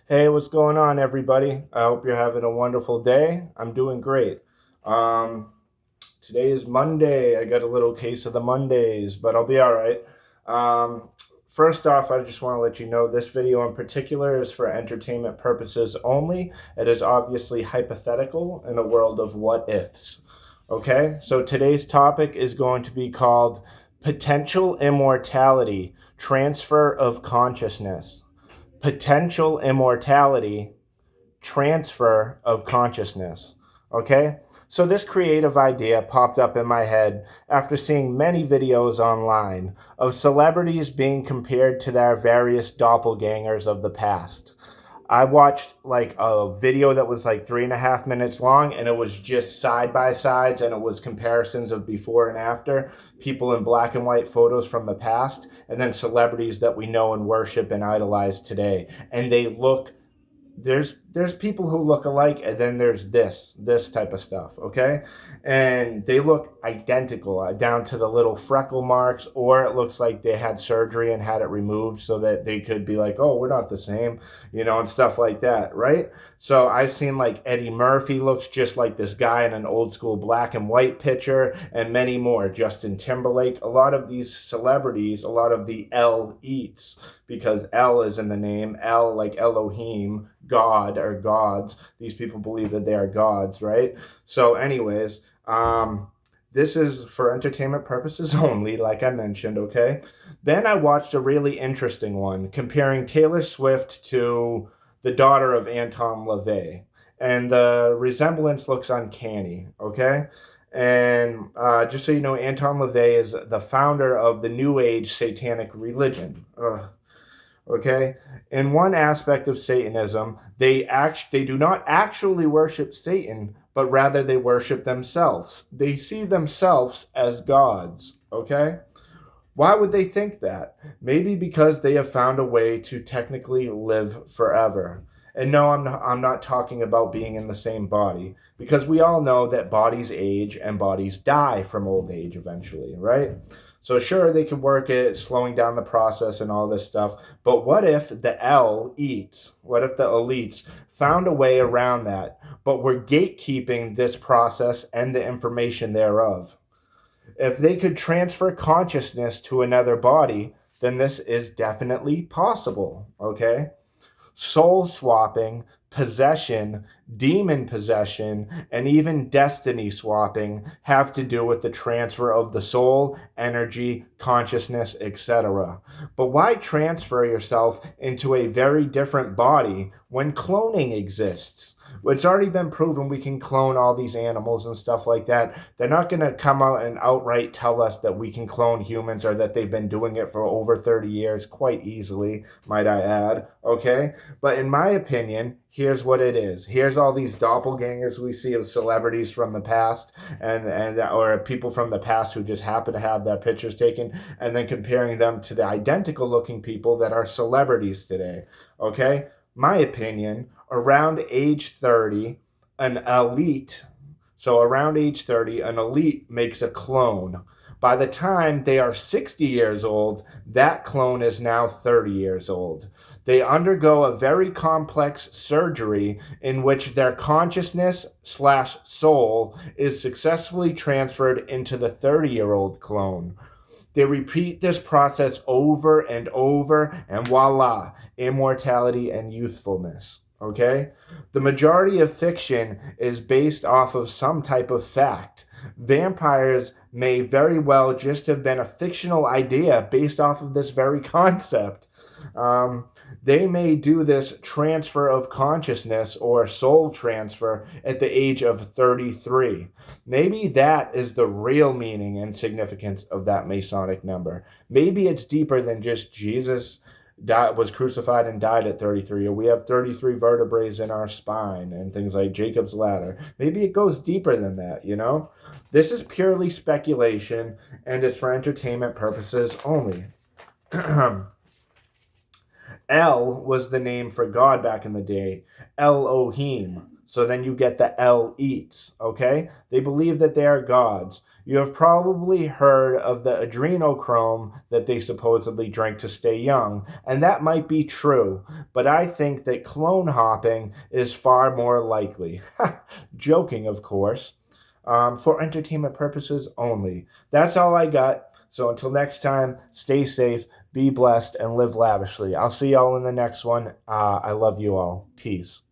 Hey, what's going on, everybody? I hope you're having a wonderful day. I'm doing great. Um, Today is Monday. I got a little case of the Mondays, but I'll be all right. Um, First off, I just want to let you know this video in particular is for entertainment purposes only. It is obviously hypothetical in a world of what ifs. Okay, so today's topic is going to be called Potential Immortality, Transfer of Consciousness. Potential immortality, transfer of consciousness. Okay? So, this creative idea popped up in my head after seeing many videos online of celebrities being compared to their various doppelgangers of the past. I watched like a video that was like 3.5 minutes long, and it was just side by sides, and it was comparisons of before and after, people in black and white photos from the past, and then celebrities that we know and worship and idolize today. And they look, there's people who look alike, and then there's this type of stuff, okay? And they look identical, down to the little freckle marks, or it looks like they had surgery and had it removed so that they could be like, oh, we're not the same, and stuff like that, right? So I've seen like Eddie Murphy looks just like this guy in an old school black and white picture, and many more. Justin Timberlake, a lot of these celebrities, a lot of the L eats, because L is in the name, L like Elohim, God or gods. These people believe that they are gods, right? So anyways, this is for entertainment purposes only, like I mentioned, okay? Then I watched a really interesting one comparing Taylor Swift to the daughter of Anton LaVey. And the resemblance looks uncanny, okay? And just so you know, Anton LaVey is the founder of the New Age satanic religion. Ugh. Okay, in one aspect of Satanism, they do not actually worship Satan, but rather they worship themselves. They see themselves as gods. Okay, why would they think that? Maybe because they have found a way to technically live forever. And no, I'm not talking about being in the same body, because we all know that bodies age and bodies die from old age eventually, right? So sure, they could work it, slowing down the process and all this stuff. But what if the L eats? What if the elites found a way around that, but were gatekeeping this process and the information thereof? If they could transfer consciousness to another body, then this is definitely possible, okay? Soul swapping, possession, demon possession, and even destiny swapping have to do with the transfer of the soul, energy, consciousness, etc. But why transfer yourself into a very different body when cloning exists? It's already been proven we can clone all these animals and stuff like that. They're not going to come out and outright tell us that we can clone humans, or that they've been doing it for over 30 years quite easily, might I add, okay? But in my opinion, here's what it is. Here's all these doppelgangers we see of celebrities from the past, and or people from the past who just happen to have their pictures taken, and then comparing them to the identical looking people that are celebrities today, okay? My opinion, around age 30, an elite, so around age 30, an elite makes a clone. By the time they are 60 years old, that clone is now 30 years old. They undergo a very complex surgery in which their consciousness slash soul is successfully transferred into the 30-year-old clone. They repeat this process over and over, and voila, immortality and youthfulness. Okay? The majority of fiction is based off of some type of fact. Vampires may very well just have been a fictional idea based off of this very concept. They may do this transfer of consciousness or soul transfer at the age of 33. Maybe that is the real meaning and significance of that Masonic number. Maybe it's deeper than just Jesus was crucified and died at 33, or we have 33 vertebrae in our spine and things like Jacob's ladder. Maybe it goes deeper than that. This is purely speculation, and it's for entertainment purposes only. El was the name for God back in the day, Elohim. So then you get the elites, okay? They believe that they are gods. You have probably heard of the adrenochrome that they supposedly drink to stay young, and that might be true, but I think that clone hopping is far more likely. Joking, of course. For entertainment purposes only. That's all I got. So until next time, stay safe, be blessed, and live lavishly. I'll see y'all in the next one. I love you all. Peace.